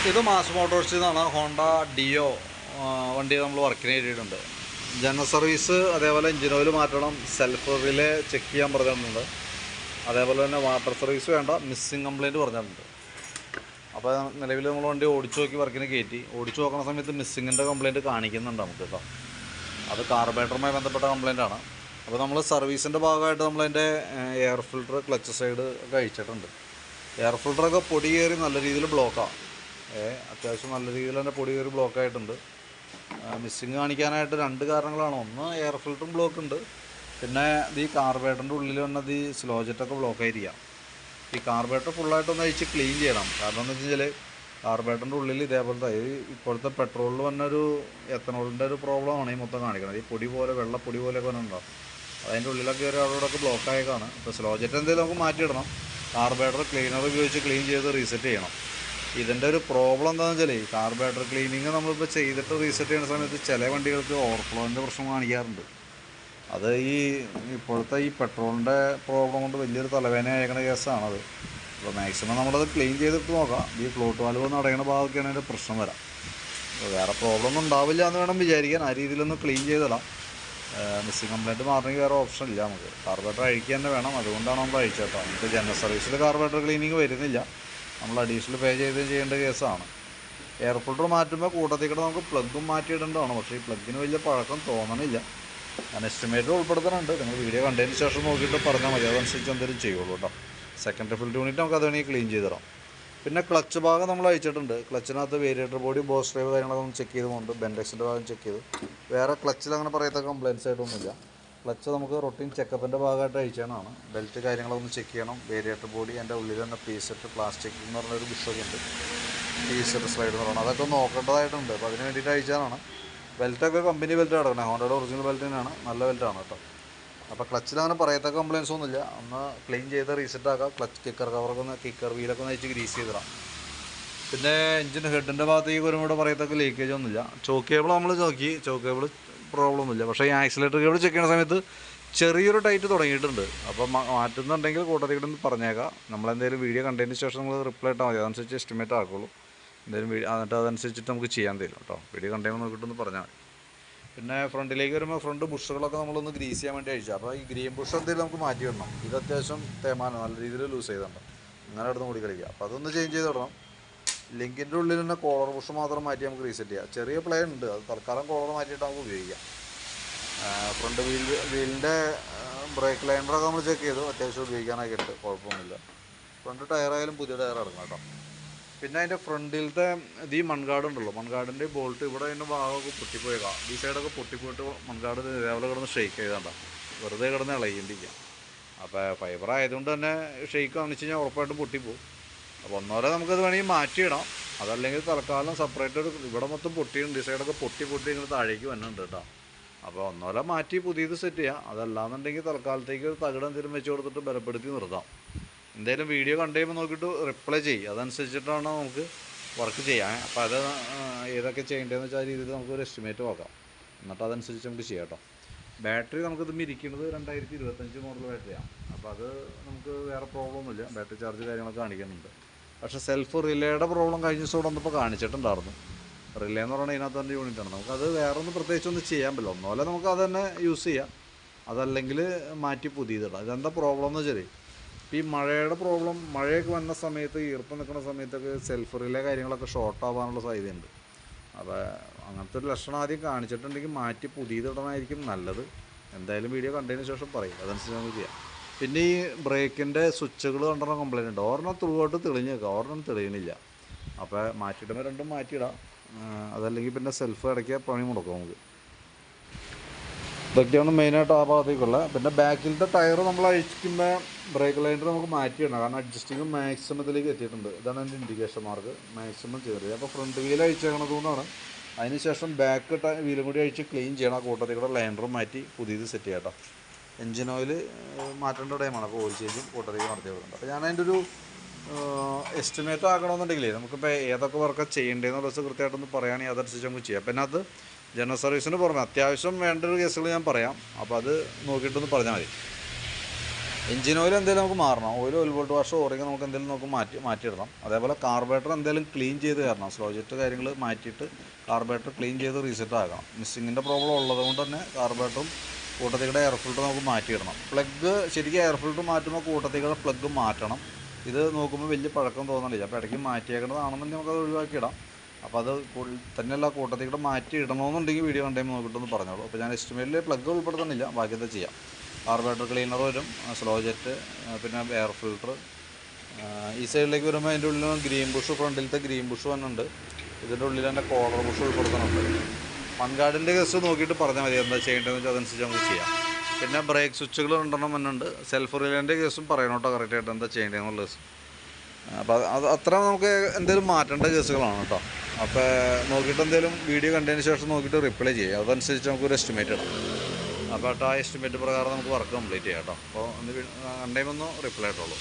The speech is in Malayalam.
ഇത് മാസ് മോട്ടോഴ്സിൽ നിന്നാണ് ഹോണ്ട ഡിയോ വണ്ടി നമ്മൾ വർക്കിന് കയറ്റിയിട്ടുണ്ട്. ജനറൽ സർവീസ്, അതേപോലെ എഞ്ചിൻ ഓയിൽ മാറ്റണം, സെൽഫ് റിലേ ചെക്ക് ചെയ്യാൻ പറഞ്ഞിട്ടുണ്ട്. അതേപോലെ തന്നെ വാട്ടർ സർവീസ് വേണ്ട, മിസ്സിങ് കംപ്ലയിൻറ്റ് പറഞ്ഞിട്ടുണ്ട്. അപ്പോൾ നിലവിൽ നമ്മൾ വണ്ടി ഓടിച്ചു നോക്കി വർക്കിന് കയറ്റി. ഓടിച്ചു നോക്കുന്ന സമയത്ത് മിസ്സിങ്ങിൻ്റെ കംപ്ലയിൻറ്റ് കാണിക്കുന്നുണ്ട് നമുക്ക് കേട്ടോ. അത് കാർബറേറ്ററുമായി ബന്ധപ്പെട്ട കംപ്ലയിൻ്റാണ്. അപ്പോൾ നമ്മൾ സർവീസിൻ്റെ ഭാഗമായിട്ട് നമ്മളതിൻ്റെ എയർ ഫിൽറ്റർ, ക്ലച്ച് സൈഡ് ഒക്കെ അഴിച്ചിട്ടുണ്ട്. എയർ ഫിൽറ്ററൊക്കെ പൊടി കയറി നല്ല രീതിയിൽ ബ്ലോക്കാണ്. അത്യാവശ്യം നല്ല രീതിയിൽ തന്നെ പൊടി കയറി ബ്ലോക്കായിട്ടുണ്ട്. മിസ്സിങ് കാണിക്കാനായിട്ട് രണ്ട് കാരണങ്ങളാണ്. ഒന്ന്, എയർ ഫിൽറ്ററും ബ്ലോക്ക് ഉണ്ട്. പിന്നെ ഈ കാർബറേറ്ററിൻ്റെ ഉള്ളിൽ വന്നത് ഈ സ്ലോ ജെറ്റൊക്കെ ബ്ലോക്കായിരിക്കാം. ഈ കാർബറേറ്റർ ഫുള്ളായിട്ടൊന്ന് അഴിച്ച് ക്ലീൻ ചെയ്യണം. കാരണം എന്ന് വെച്ച് കഴിഞ്ഞാൽ കാർബറേറ്ററിൻ്റെ ഉള്ളിൽ ഇതേപോലത്തെ ഇപ്പോഴത്തെ പെട്രോളിൽ വന്നൊരു എത്തനോളിൻ്റെ ഒരു പ്രോബ്ലമാണ് ഈ മൊത്തം കാണിക്കുന്നത്. ഈ പൊടി പോലെ, വെള്ളപ്പൊടി പോലെയൊക്കെ വന്നിട്ടുണ്ടാവും. അതിൻ്റെ ഉള്ളിലൊക്കെ ഒരു അവിടെയൊക്കെ ബ്ലോക്കായേക്കാണ്. ഇപ്പോൾ സ്ലോ ജെറ്റ് എന്തെങ്കിലും നമുക്ക് മാറ്റിയിടണം. കാർബറേറ്റർ ക്ലീനർ ഉപയോഗിച്ച് ക്ലീൻ ചെയ്ത് റീസെറ്റ് ചെയ്യണം. ഇതിൻ്റെ ഒരു പ്രോബ്ലം എന്താണെന്ന് വെച്ചാൽ, ഈ കാർബറേറ്റർ ക്ലീനിങ് നമ്മളിപ്പോൾ ചെയ്തിട്ട് റീസെറ്റ് ചെയ്യുന്ന സമയത്ത് ചില വണ്ടികൾക്ക് ഓവർഫ്ലോൻ്റെ പ്രശ്നം കാണിക്കാറുണ്ട്. അത് ഈ ഇപ്പോഴത്തെ ഈ പെട്രോളിൻ്റെ പ്രോബ്ലം കൊണ്ട് വലിയൊരു തലവേദന അയക്കുന്ന കേസാണത്. അപ്പോൾ മാക്സിമം നമ്മളത് ക്ലീൻ ചെയ്തിട്ട് നോക്കാം. ഈ ഫ്ലോട്ട് വാൽവ് ഒന്ന് അടയുന്ന ഭാഗമൊക്കെയാണ് അതിൻ്റെ പ്രശ്നം വരാം. അപ്പോൾ വേറെ പ്രോബ്ലം ഒന്നും ഉണ്ടാവില്ല എന്ന് വേണം വിചാരിക്കാൻ. ആ രീതിയിലൊന്ന് ക്ലീൻ ചെയ്തിടാം. മിസ്സിങ് കംപ്ലയിൻറ്റ് മാറണമെങ്കിൽ വേറെ ഓപ്ഷൻ ഇല്ല നമുക്ക്. കാർബറേറ്റർ അഴിക്കുക തന്നെ വേണം. അതുകൊണ്ടാണ് നമ്മൾ അഴിച്ചേട്ടോ. നമുക്ക് ജനറൽ സർവീസിൽ കാർബറേറ്റർ ക്ലീനിങ് വരുന്നില്ല. നമ്മൾ അഡീഷണൽ പേ ചെയ്യേണ്ട കേസാണ്. എയർ ഫിൽറ്റർ മാറ്റുമ്പോൾ കൂട്ടത്തിൽ കൂടെ നമുക്ക് പ്ലഗും മാറ്റിയിടേണ്ടതാണ്. പക്ഷേ ഈ പ്ലഗിന് വലിയ പഴക്കം തോന്നണില്ല. ഞാൻ എസ്റ്റിമേറ്റ് ഉൾപ്പെടുത്തുന്നുണ്ട്. നിങ്ങൾ വീഡിയോ കണ്ടതിന് ശേഷം നോക്കിയിട്ട് പറഞ്ഞാൽ മതി. അതനുസരിച്ച് എന്തെങ്കിലും ചെയ്യുള്ളൂ കേട്ടോ. സെക്കൻഡറി ഫിൽറ്റർ യൂണിറ്റ് നമുക്ക് അത് വേണമെങ്കിൽ ക്ലീൻ ചെയ്ത് തരാം. പിന്നെ ക്ലച്ച് ഭാഗം നമ്മൾ അയച്ചിട്ടുണ്ട്. ക്ലച്ചിനകത്ത് വേരിയേറ്റർ ബോഡി, ബോസ് ഡ്രൈവ് കാര്യങ്ങളൊക്കെ ഒന്ന് ചെക്ക് ചെയ്ത് പോകുന്നുണ്ട്. ബെൻഡെക്സിൻ്റെ ഭാഗം ചെക്ക് ചെയ്തു. വേറെ ക്ലച്ചിൽ അങ്ങനെ പറയത്തക്ക കംപ്ലയിൻറ്റ്സ് ആയിട്ടൊന്നുമില്ല. ക്ലച്ച് നമുക്ക് റൊട്ടീൻ ചെക്കപ്പിൻ്റെ ഭാഗമായിട്ട് അയച്ചാണ്. ബെൽറ്റ് കാര്യങ്ങളൊന്ന് ചെക്ക് ചെയ്യണം. വേരിയേറ്റർ ബോഡി, എൻ്റെ ഉള്ളിൽ തന്നെ പീസെറ്റ് പ്ലാസ്റ്റിക് എന്ന് പറഞ്ഞൊരു ബിഷൊക്കെ പീസെറ്റ് സ്ലൈഡ് എന്ന് പറയുന്നത്, അതൊക്കെ നോക്കേണ്ടതായിട്ടുണ്ട്. അപ്പോൾ അതിന് വേണ്ടിയിട്ട് അയച്ചാണ്. ബെൽറ്റൊക്കെ കമ്പനി ബെൽറ്റ് കിടക്കണം. ഹോണ്ടയുടെ ഒറിജിനൽ ബെൽറ്റ് തന്നെയാണ്. നല്ല ബെൽറ്റാണ് കേട്ടോ. അപ്പോൾ ക്ലച്ചിൽ അങ്ങനെ പറയത്തക്ക കംപ്ലയിൻസ് ഒന്നുമില്ല. ഒന്ന് ക്ലീൻ ചെയ്ത് റീസെറ്റ് ആക്കാം. ക്ലച്ച് കിക്കർ കവറൊക്കെ ഒന്ന്, കിക്കർ വീലൊക്കെ ഒന്ന് അയച്ച് ഗ്രീസ് ചെയ്തിടാം. പിന്നെ എഞ്ചിൻ ഹെഡിൻ്റെ ഭാഗത്തേക്ക് വരുമ്പോൾ പറയത്തക്ക ലീക്കേജ് ഒന്നുമില്ല. ചോക്ക് കേബിൾ നമ്മൾ നോക്കി, ചോക്ക് കേബിൾ പ്രോബ്ലം ഒന്നുമില്ല. പക്ഷേ ഈ ആക്സിലേറ്റർ കേബിൾ ചെക്ക് ചെയ്യുന്ന സമയത്ത് ചെറിയൊരു ടൈറ്റ് തുടങ്ങിയിട്ടുണ്ട്. അപ്പോൾ മാറ്റുന്നുണ്ടെങ്കിൽ കൂട്ടത്തിൽ കൂടെ ഒന്ന് പറഞ്ഞേക്കാം. നമ്മളെന്തെങ്കിലും വീഡിയോ കണ്ടതിന് ശേഷം നമ്മൾ റിപ്ലൈ ഇട്ടാൽ മതി. അതനുസരിച്ച് എസ്റ്റിമേറ്റ് ആക്കുള്ളൂ. എന്തെങ്കിലും എന്നിട്ട് അതനുസരിച്ചിട്ട് നമുക്ക് ചെയ്യാൻ തരും കേട്ടോ. വീഡിയോ കണ്ടെയ്യുമ്പോൾ നോക്കിയിട്ടൊന്ന് പറഞ്ഞാൽ മതി. പിന്നെ ഫ്രണ്ടിലേക്ക് വരുമ്പോൾ ഫ്രണ്ട് ബുഷുകളൊക്കെ നമ്മളൊന്ന് ഗ്രീസ് ചെയ്യാൻ വേണ്ടി അഴിച്ചു. അപ്പോൾ ഈ ഗ്രീൻ ബുഷ് എന്തെങ്കിലും നമുക്ക് മാറ്റി വിടണം. ഇത് അത്യാവശ്യം തേമാനം നല്ല രീതിയിൽ ലൂസ് ചെയ്തിട്ടുണ്ട്. അങ്ങനെ അടുത്ത് കൂടി കളിക്കുക. അപ്പോൾ അതൊന്ന് ചേഞ്ച് ചെയ്ത് വിടണം. ലിങ്കിൻ്റെ ഉള്ളിൽ തന്നെ കോളർ ബുഷ് മാത്രം മാറ്റി നമുക്ക് റീസെറ്റ് ചെയ്യാം. ചെറിയ പ്ലേ ഉണ്ട്, അത് തൽക്കാലം കോളർ മാറ്റിയിട്ട് നമുക്ക് ഉപയോഗിക്കാം. ഫ്രണ്ട് വീലിൻ്റെ ബ്രേക്ക് ലൈനറൊക്കെ നമ്മൾ ചെക്ക് ചെയ്തു. അത്യാവശ്യം ഉപയോഗിക്കാനൊക്കെ ഉണ്ട്, കുഴപ്പമൊന്നുമില്ല. ഫ്രണ്ട് ടയറായാലും പുതിയ ടയർ ഇറങ്ങാം കേട്ടോ. പിന്നെ അതിൻ്റെ ഫ്രണ്ടിലത്തെ ഈ മൺകാട് ഉണ്ടല്ലോ, മൺകാടിൻ്റെ ബോൾട്ട് ഇവിടെ അതിൻ്റെ ഭാഗമൊക്കെ പൊട്ടിപ്പോയേക്കാം. ഈ സൈഡൊക്കെ പൊട്ടിപ്പോയിട്ട് മൺകാട് ഇതേപോലെ കിടന്ന് ഷെയ്ക്ക് ചെയ്താണ്ടാ, വെറുതെ കിടന്ന് ഇളകിണ്ടിരിക്കാം. അപ്പോൾ ഫൈബർ ആയതുകൊണ്ട് തന്നെ ഷെയ്ക്ക് കാണിച്ച് കഴിഞ്ഞാൽ ഉറപ്പായിട്ടും പൊട്ടിപ്പോവും. അപ്പോൾ ഒന്നോരെ നമുക്കത് വേണമെങ്കിൽ മാറ്റിയിടാം. അതല്ലെങ്കിൽ തൽക്കാലം സെപ്പറേറ്റ് ഒരു, ഇവിടെ മൊത്തം പൊട്ടിയുണ്ട്, ഈ സൈഡൊക്കെ പൊട്ടി ഇങ്ങനെ താഴേക്ക് വന്നിട്ടുണ്ട് കേട്ടോ. അപ്പോൾ ഒന്നോരെ മാറ്റി പുതിയത് സെറ്റ് ചെയ്യാം. അതല്ലാന്നുണ്ടെങ്കിൽ തൽക്കാലത്തേക്ക് ഒരു തകിട് എന്തെങ്കിലും വെച്ച് കൊടുത്തിട്ട് ബലപ്പെടുത്തി നിർത്താം. എന്തായാലും വീഡിയോ കണ്ടു കഴിയുമ്പോൾ നോക്കിയിട്ട് റിപ്ലൈ ചെയ്യും. അതനുസരിച്ചിട്ടാണ് നമുക്ക് വർക്ക് ചെയ്യാം. അപ്പോൾ അത് ഏതൊക്കെ ചെയ്യേണ്ടതെന്ന് വെച്ചാൽ ആ രീതിയിൽ നമുക്കൊരു എസ്റ്റിമേറ്റ് നോക്കാം. എന്നിട്ട് അതനുസരിച്ച് നമുക്ക് ചെയ്യാം കേട്ടോ. ബാറ്ററി നമുക്കിത് ഇരിക്കുന്നത് 2025 മോഡൽ ബാറ്ററിയാണ്. അപ്പോൾ അത് നമുക്ക് വേറെ പ്രോബ്ലം ഒന്നുമില്ല. ബാറ്ററി ചാർജ് കാര്യങ്ങളൊക്കെ കാണിക്കുന്നുണ്ട്. പക്ഷേ സെൽഫ് റിലേയുടെ പ്രോബ്ലം കഴിഞ്ഞ ദിവസം വന്നപ്പോൾ കാണിച്ചിട്ടുണ്ടായിരുന്നു. റിലേ എന്ന് പറയുന്നത് ഇതിനകത്ത് തന്നെ യൂണിറ്റാണ്. നമുക്കത് വേറെ ഒന്നും പ്രത്യേകിച്ചൊന്നും ചെയ്യാൻ പറ്റില്ല. ഒന്നുമല്ല നമുക്ക് അത് തന്നെ യൂസ് ചെയ്യാം. അതല്ലെങ്കിൽ മാറ്റി പുതിയതിടാം. ഇതെന്താ പ്രോബ്ലം എന്ന് വെച്ചാൽ, ഈ മഴയുടെ പ്രോബ്ലം, മഴയൊക്കെ വന്ന സമയത്ത്, ഈർപ്പം നിൽക്കുന്ന സമയത്തൊക്കെ സെൽഫ് റിലേ കാര്യങ്ങളൊക്കെ ഷോർട്ട് ആവാനുള്ള സാധ്യതയുണ്ട്. അപ്പോൾ അങ്ങനത്തെ ഒരു ലക്ഷണം ആദ്യം കാണിച്ചിട്ടുണ്ടെങ്കിൽ മാറ്റി പുതിയതിടണമായിരിക്കും നല്ലത്. എന്തായാലും വീഡിയോ കണ്ടതിന് ശേഷം പറയും, അതനുസരിച്ച് നമുക്ക് ചെയ്യാം. പിന്നെ ഈ ബ്രേക്കിൻ്റെ സ്വിച്ചുകൾ കണ്ടെന്ന കംപ്ലയിൻ്റ് ഉണ്ട്. ഒരെണ്ണം ത്രൂ ഔട്ട് തെളിഞ്ഞ് വെക്കുക, ഒരെണ്ണം തെളിയണില്ല. അപ്പോൾ മാറ്റിയിടുമ്പോൾ രണ്ടും മാറ്റിയിടാം. അതല്ലെങ്കിൽ പിന്നെ സെൽഫ് ഇടയ്ക്ക് പണി മുടക്കും നമുക്ക്. ഇതൊക്കെയാണ് മെയിനായിട്ട് ആ ഭാഗത്തേക്കുള്ള. പിന്നെ ബാക്കിലത്തെ ടയർ നമ്മൾ അഴിക്കുമ്പോൾ ബ്രേക്ക് ലൈനർ നമുക്ക് മാറ്റിയിടണം. കാരണം അഡ്ജസ്റ്റിങ് മാക്സിമത്തിലേക്ക് എത്തിയിട്ടുണ്ട്. ഇതാണ് എൻ്റെ ഇൻഡിക്കേഷൻ മാർക്ക്, മാക്സിമം ചെറിയ. അപ്പോൾ ഫ്രണ്ട് വീൽ അഴിച്ചേക്കണത് കൊണ്ടാണ്. അതിനുശേഷം ബാക്ക് വീലും കൂടി അഴിച്ച് ക്ലീൻ ചെയ്യണം. ആ കൂട്ടത്തിൽ കൂടെ ലൈനറും മാറ്റി പുതിയത് സെറ്റ് ചെയ്യാം കേട്ടോ. എൻജിൻ ഓയിൽ മാറ്റേണ്ട ടൈമാണ്. അപ്പോൾ ഓയിൽ ചേഞ്ചും കൂട്ടത്തിൽ നടത്തി കൊടുക്കുന്നുണ്ട്. അപ്പോൾ ഞാൻ അതിൻ്റെ ഒരു എസ്റ്റിമേറ്റ് ആക്കണമെന്നുണ്ടെങ്കിലേ നമുക്കിപ്പോൾ ഏതൊക്കെ വർക്ക് ചെയ്യേണ്ടതെന്നുള്ള ദിവസം കൃത്യമായിട്ടൊന്ന് പറയുകയാണെങ്കിൽ അതനുസരിച്ച് നമുക്ക് ചെയ്യാം. പിന്നെ അത് ജനറൽ സർവീസിന് പുറമെ അത്യാവശ്യം വേണ്ട ഒരു കേസുകൾ ഞാൻ പറയാം. അപ്പോൾ അത് നോക്കിയിട്ടൊന്ന് പറഞ്ഞാൽ മതി. എഞ്ചിൻ ഓയിൽ എന്തെങ്കിലും നമുക്ക് മാറണം. ഓയിൽ വോൾട്ട് വാഷ് ഓറിങ് നമുക്ക് എന്തെങ്കിലും നമുക്ക് മാറ്റിയിടണം. അതേപോലെ കാർബറേറ്റർ എന്തെങ്കിലും ക്ലീൻ ചെയ്ത് തരണം. സ്ലോ ജെറ്റ് കാര്യങ്ങൾ മാറ്റിയിട്ട് കാർബറേറ്റർ ക്ലീൻ ചെയ്ത് റീസെറ്റ് ആക്കണം. മിസ്സിങ്ങിൻ്റെ പ്രോബ്ലം ഉള്ളത് കൊണ്ട് തന്നെ കാർബറേറ്ററും കൂട്ടത്തിയുടെ എയർ ഫിൽറ്റർ നമുക്ക് മാറ്റിയിടണം. പ്ലഗ് ശരിക്കും എയർ ഫിൽറ്റർ മാറ്റുമ്പോൾ കൂട്ടത്തിയുടെ പ്ലഗ് മാറ്റണം. ഇത് നോക്കുമ്പോൾ വലിയ പഴക്കം തോന്നണില്ല. അപ്പോൾ ഇടയ്ക്ക് മാറ്റിയേക്കുന്നതാണെന്നുണ്ടെങ്കിൽ നമുക്കത് ഒഴിവാക്കിയിടാം. അപ്പോൾ അത് തന്നെയല്ല കൂട്ടത്തിയുടെ മാറ്റി ഇടണമെന്നുണ്ടെങ്കിൽ വീഡിയോ കണ്ടുമ്പോൾ നോക്കിയിട്ടൊന്ന് പറഞ്ഞോളൂ. അപ്പോൾ ഞാൻ എസ്റ്റിമേറ്റിൽ പ്ലഗ് ഉൾപ്പെടുത്തുന്നില്ല, ബാക്കി എന്താ ചെയ്യാം. കാർബറേറ്റർ ക്ലീനർ വരും, സ്ലോ ജെറ്റ്, പിന്നെ എയർ ഫിൽറ്റർ. ഈ സൈഡിലേക്ക് വരുമ്പോൾ അതിൻ്റെ ഉള്ളിൽ ഗ്രീൻ ബുഷ്, ഫ്രണ്ടിലത്തെ ഗ്രീൻ ബുഷ് വന്നുണ്ട്. ഇതിൻ്റെ ഉള്ളിൽ തന്നെ കോളർ ബുഷ് ഉൾപ്പെടുത്തുന്നുണ്ട്. മൺഗാർഡിൻ്റെ കേസ് നോക്കിയിട്ട് പറഞ്ഞാൽ മതി എന്താ ചെയ്യേണ്ടതെന്ന് വെച്ചാൽ അതനുസരിച്ച് നമുക്ക് ചെയ്യാം. പിന്നെ ബ്രേക്ക് സ്വിച്ചുകൾ 2 വന്നുണ്ട്. സെൽഫ് റിലേൻ്റെ കേസും പറയണോട്ടോ കറക്റ്റായിട്ട് എന്താ ചെയ്യേണ്ടതെന്നുള്ള കേസ്. അപ്പോൾ അത് അത്ര നമുക്ക് എന്തെങ്കിലും മാറ്റേണ്ട കേസുകളാണ് കേട്ടോ. അപ്പോൾ നോക്കിയിട്ട് എന്തെങ്കിലും വീഡിയോ കണ്ടതിന് ശേഷം നോക്കിയിട്ട് റിപ്ലൈ ചെയ്യുക. അതനുസരിച്ച് നമുക്കൊരു എസ്റ്റിമേറ്റ് ഇടാം. അപ്പോൾ ആ എസ്റ്റിമേറ്റ് പ്രകാരം നമുക്ക് വർക്ക് കംപ്ലീറ്റ് ചെയ്യാം കേട്ടോ. അപ്പോൾ ഒന്ന് കണ്ടേമൊന്ന് റിപ്ലൈ ഇട്ടോളൂ.